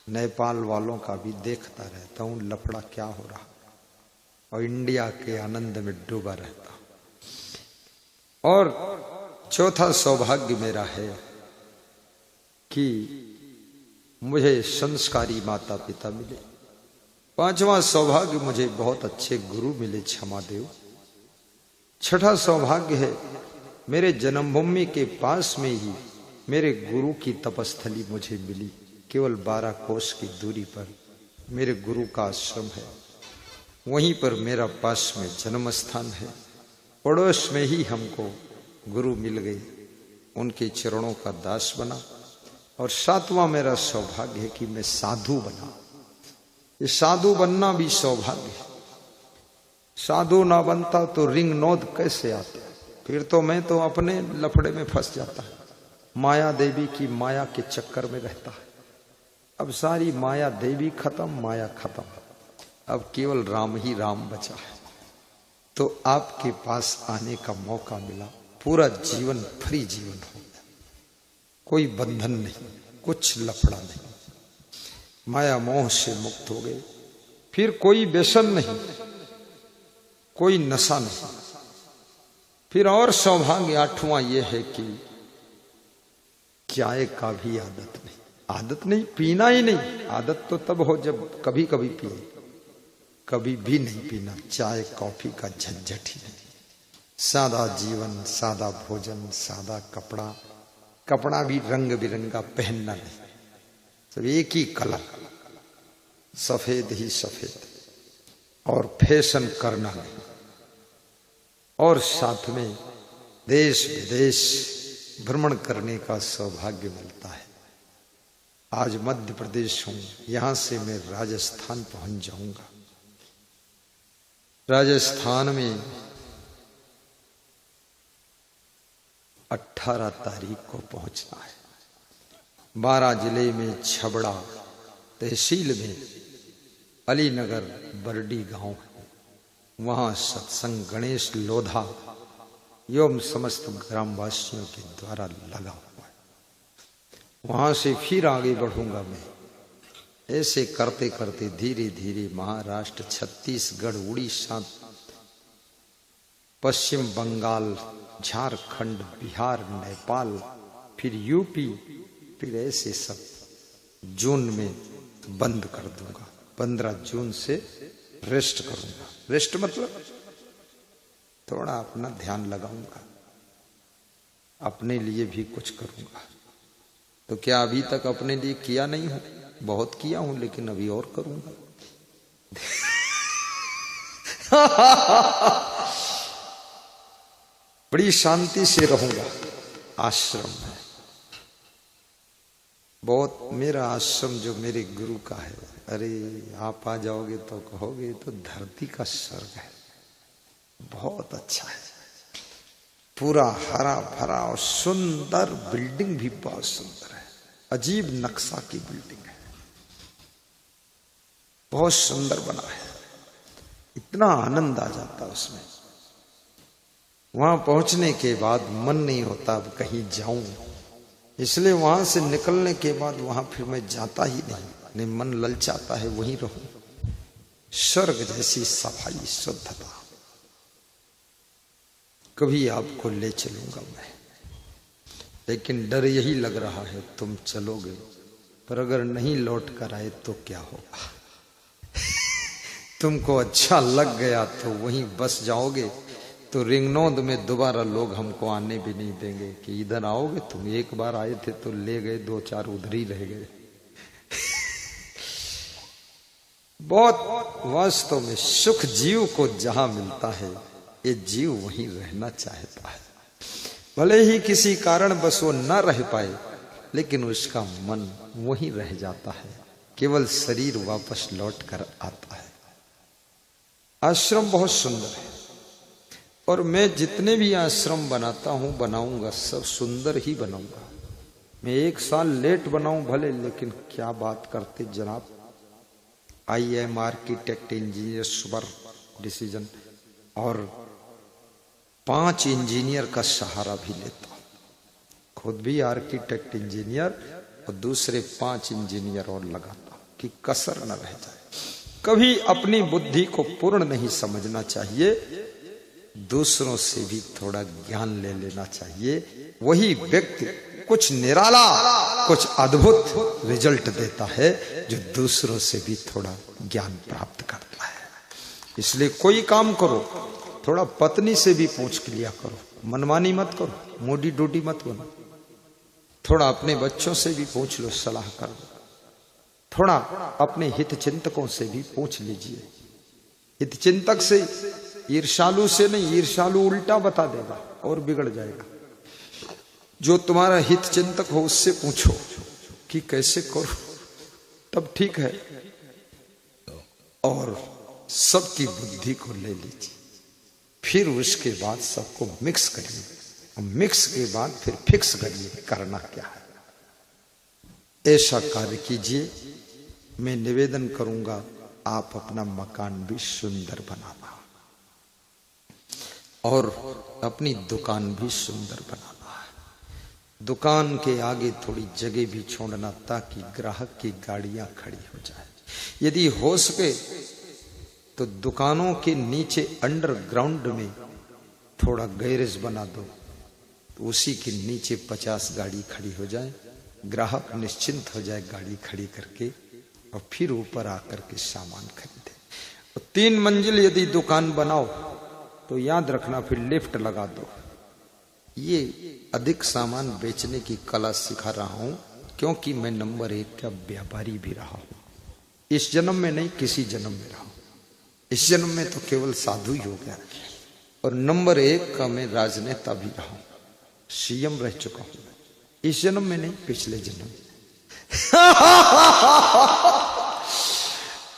नेपाल वालों का भी देखता रहता हूं लफड़ा क्या हो रहा, और इंडिया के आनंद में डूबा रहता हूं। और चौथा सौभाग्य मेरा है कि मुझे संस्कारी माता पिता मिले। पांचवा सौभाग्य मुझे बहुत अच्छे गुरु मिले, क्षमादेव। छठा सौभाग्य है मेरे जन्मभूमि के पास में ही मेरे गुरु की तपस्थली मुझे मिली। केवल 12 कोस की दूरी पर मेरे गुरु का आश्रम है, वहीं पर मेरा पास में जन्म स्थान है। पड़ोस में ही हमको गुरु मिल गए, उनके चरणों का दास बना। और सातवां मेरा सौभाग्य है कि मैं साधु बना। ये साधु बनना भी सौभाग्य है। साधु ना बनता तो रिंग नोद कैसे आता, फिर तो मैं तो अपने लफड़े में फंस जाता है, माया देवी की माया के चक्कर में रहता है। अब सारी माया देवी खत्म, माया खत्म, अब केवल राम ही राम बचा है। तो आपके पास आने का मौका मिला, पूरा जीवन फ्री जीवन हो गया, कोई बंधन नहीं, कुछ लफड़ा नहीं, माया मोह से मुक्त हो गए। फिर कोई व्यसन नहीं, कोई नशा नहीं। फिर और सौभाग्य आठवां यह है कि चाय का भी आदत नहीं। आदत नहीं, पीना ही नहीं। आदत तो तब हो जब कभी कभी पिए, कभी भी नहीं पीना। चाय कॉफी का झंझट ही नहीं। सादा जीवन, सादा भोजन, सादा कपड़ा, कपड़ा भी रंग बिरंगा पहनना नहीं, सब एक ही कलर, सफेद ही सफेद, और फैशन करना नहीं। और साथ में देश विदेश भ्रमण करने का सौभाग्य मिलता है। आज मध्य प्रदेश हूं, यहां से मैं राजस्थान पहुंच जाऊंगा। राजस्थान में 18 तारीख को पहुंचना है। 12 जिले में छबड़ा तहसील में अलीनगर बरडी गांव है, वहां सत्संग गणेश लोधा एवं समस्त ग्रामवासियों के द्वारा लगा हुआ है। वहां से फिर आगे बढ़ूंगा मैं। ऐसे करते करते धीरे धीरे महाराष्ट्र, छत्तीसगढ़, उड़ीसा, पश्चिम बंगाल, झारखंड, बिहार, नेपाल, फिर यूपी, फिर ऐसे सब जून में बंद कर दूंगा। 15 जून से रेस्ट करूंगा। रेस्ट मतलब थोड़ा अपना ध्यान लगाऊंगा, अपने लिए भी कुछ करूंगा। तो क्या अभी तक अपने लिए किया नहीं हूं? बहुत किया हूं, लेकिन अभी और करूंगा। बड़ी शांति से रहूंगा आश्रम में। बहुत मेरा आश्रम जो मेरे गुरु का है, अरे आप आ जाओगे तो कहोगे तो धरती का स्वर्ग है। बहुत अच्छा है, पूरा हरा भरा और सुंदर। बिल्डिंग भी बहुत सुंदर है, अजीब नक्शा की बिल्डिंग है, बहुत सुंदर बना है। इतना आनंद आ जाता है उसमें। वहां पहुंचने के बाद मन नहीं होता अब कहीं जाऊं, इसलिए वहां से निकलने के बाद वहां फिर मैं जाता ही नहीं मन ललचाता है वहीं रहूं। स्वर्ग जैसी सफाई, शुद्धता। कभी आपको ले चलूंगा मैं, लेकिन डर यही लग रहा है तुम चलोगे पर अगर नहीं लौट कर आए तो क्या होगा। तुमको अच्छा लग गया तो वहीं बस जाओगे, तो रिंगनोद में दोबारा लोग हमको आने भी नहीं देंगे कि इधर आओगे तुम। एक बार आए थे तो ले गए, 2-4 उधर ही रह गए। बहुत वास्तव में सुख जीव को जहां मिलता है, ये जीव वहीं रहना चाहता है। भले ही किसी कारण बस वो न रह पाए, लेकिन उसका मन वहीं रह जाता है, केवल शरीर वापस लौट कर आता है। आश्रम बहुत सुंदर है, और मैं जितने भी आश्रम बनाता हूं, बनाऊंगा, सब सुंदर ही बनाऊंगा। मैं 1 साल लेट बनाऊं भले, लेकिन क्या बात करते जनाब। IIM architect engineer super decision, और 5 इंजीनियर का सहारा भी लेता हूं। खुद भी आर्किटेक्ट इंजीनियर और दूसरे 5 इंजीनियर और लगाता हूं। कि कसर न रह जाए। कभी अपनी बुद्धि को पूर्ण नहीं समझना चाहिए, दूसरों से भी थोड़ा ज्ञान ले लेना चाहिए। वही व्यक्ति कुछ निराला, कुछ अद्भुत रिजल्ट देता है, जो दूसरों से भी थोड़ा ज्ञान प्राप्त करता है। इसलिए कोई काम करो, थोड़ा पत्नी से भी पूछ लिया करो, मनमानी मत करो, मोटी डोटी मत बनो। थोड़ा अपने बच्चों से भी पूछ लो, सलाह कर लो। थोड़ा अपने हित चिंतकों से भी पूछ लीजिए। हित चिंतक से, ईर्ष्यालु से नहीं, ईर्ष्यालु उल्टा बता देगा और बिगड़ जाएगा। जो तुम्हारा हित चिंतक हो उससे पूछो कि कैसे करो, तब ठीक है। और सबकी बुद्धि को ले लीजिए, फिर उसके बाद सबको मिक्स करिए, और मिक्स के बाद फिर फिक्स करिए करना क्या है। ऐसा कार्य कीजिए। मैं निवेदन करूंगा, आप अपना मकान भी सुंदर बनाना और अपनी दुकान भी सुंदर बनाना है। दुकान के आगे थोड़ी जगह भी छोड़ना, ताकि ग्राहक की गाड़ियां खड़ी हो जाए। यदि हो सके तो दुकानों के नीचे अंडरग्राउंड में थोड़ा गैरेज बना दो, तो उसी के नीचे 50 गाड़ी खड़ी हो जाए, ग्राहक निश्चिंत हो जाए गाड़ी खड़ी करके, और फिर ऊपर आकर के सामान खरीदे। और 3 मंजिल यदि दुकान बनाओ तो याद रखना, फिर लिफ्ट लगा दो। ये अधिक सामान बेचने की कला सिखा रहा हूं, क्योंकि मैं नंबर 1 का व्यापारी भी रहा हूं। इस जन्म में नहीं, किसी जन्म में रहा हूं। इस जन्म में तो केवल साधु ही हो गया, और नंबर 1 का मैं राजनेता भी रहा हूं, सीएम रह चुका हूं। इस जन्म में नहीं, पिछले जन्म।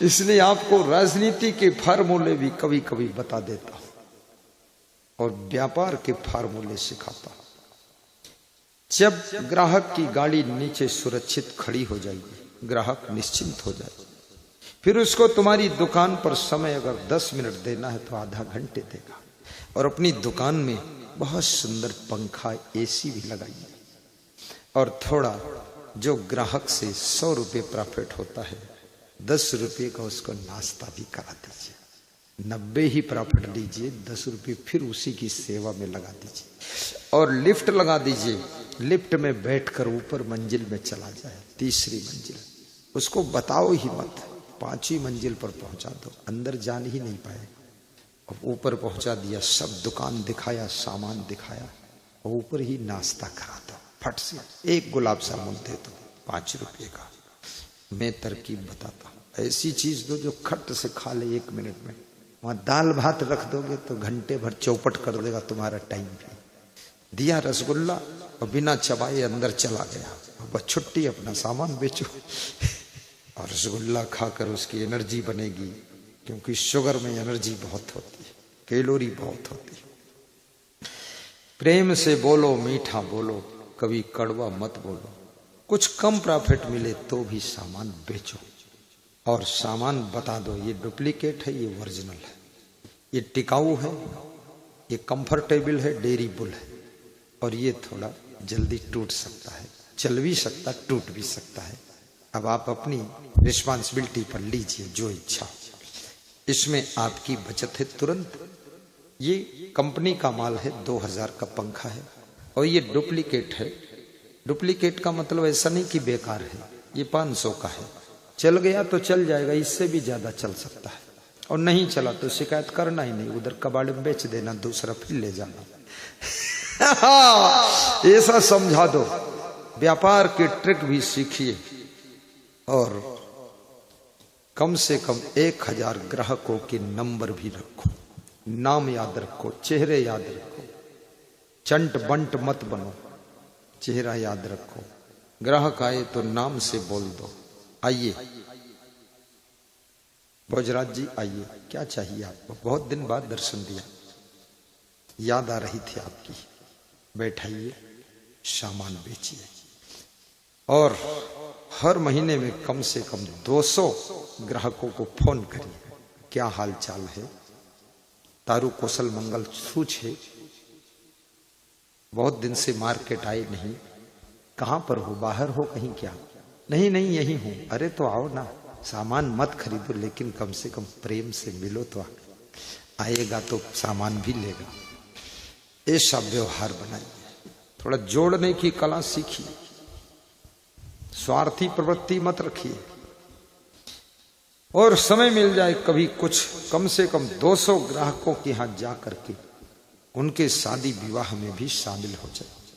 इसलिए आपको राजनीति के फार्मूले भी कभी कभी बता देता हूं, और व्यापार के फार्मूले सिखाता हूं। जब ग्राहक की गाड़ी नीचे सुरक्षित खड़ी हो जाएगी, ग्राहक निश्चिंत हो जाए, फिर उसको तुम्हारी दुकान पर समय अगर 10 मिनट देना है तो आधा घंटे देगा। और अपनी दुकान में बहुत सुंदर पंखा, एसी भी लगाइए, और थोड़ा जो ग्राहक से 100 रुपये प्रॉफिट होता है, 10 रुपये का उसको नाश्ता भी करा दीजिए। 90 ही प्रॉफिट लीजिए, 10 रुपये फिर उसी की सेवा में लगा दीजिए। और लिफ्ट लगा दीजिए, लिफ्ट में बैठकर ऊपर मंजिल में चला जाए, 3री मंजिल। उसको बताओ ही मत, 5वीं मंजिल पर पहुंचा दो, अंदर जान ही नहीं पाए। अब ऊपर पहुंचा दिया, सब दुकान दिखाया, सामान दिखाया, और ऊपर ही नाश्ता करा दो फट से। 1 गुलाब जामुन दे दो 5 रुपये का। मैं तरकीब बताता हूँ, ऐसी चीज दो जो खट से खा ले 1 मिनट में। वहां दाल भात रख दोगे तो घंटे भर चौपट कर देगा तुम्हारा टाइम भी। दिया रसगुल्ला और बिना चबाए अंदर चला गया, बस छुट्टी, अपना सामान बेचो। और रसगुल्ला खाकर उसकी एनर्जी बनेगी, क्योंकि शुगर में एनर्जी बहुत होती है, कैलोरी बहुत होती है। प्रेम से बोलो, मीठा बोलो, कभी कड़वा मत बोलो। कुछ कम प्रॉफिट मिले तो भी सामान बेचो, और सामान बता दो, ये डुप्लीकेट है, ये ओरिजिनल है, ये टिकाऊ है, ये कंफर्टेबल है, ड्यूरेबल है, और ये थोड़ा जल्दी टूट सकता है, चल भी सकता, टूट भी सकता है। अब आप अपनी रिस्पॉन्सिबिलिटी पर लीजिए जो इच्छा। इसमें आपकी बचत है तुरंत। ये कंपनी का माल है, 2000 का पंखा है, और ये डुप्लीकेट है। डुप्लीकेट का मतलब ऐसा नहीं कि बेकार है, ये 500 का है, चल गया तो चल जाएगा, इससे भी ज्यादा चल सकता है, और नहीं चला तो शिकायत करना ही नहीं, उधर कबाड़ में बेच देना, दूसरा फिर ले जाना। ऐसा समझा दो। व्यापार के ट्रिक भी सीखिए, और कम से कम 1000 ग्राहकों के नंबर भी रखो, नाम याद रखो, चेहरे याद रखो, चंट बंट मत बनो, चेहरा याद रखो। ग्राहक आए तो नाम से बोल दो, आइए भोजराज जी, आइए, क्या चाहिए आपको? बहुत दिन बाद दर्शन दिया, याद आ रही थी आपकी, बैठाइए, सामान बेचिए। और हर महीने में कम से कम 200 ग्राहकों को फोन करिए, क्या हाल चाल है, तारू कौशल मंगल पूछे, बहुत दिन से मार्केट आए नहीं, कहां पर हो, बाहर हो कहीं क्या? नहीं नहीं यही हूं। अरे तो आओ ना, सामान मत खरीदो, लेकिन कम से कम प्रेम से मिलो तो आएगा तो सामान भी लेगा। ऐसा व्यवहार बनाइए, थोड़ा जोड़ने की कला सीखिए, स्वार्थी प्रवृत्ति मत रखिए। और समय मिल जाए कभी कुछ कम से कम 200 ग्राहकों के यहां जा करके उनके शादी विवाह में भी शामिल हो जाए।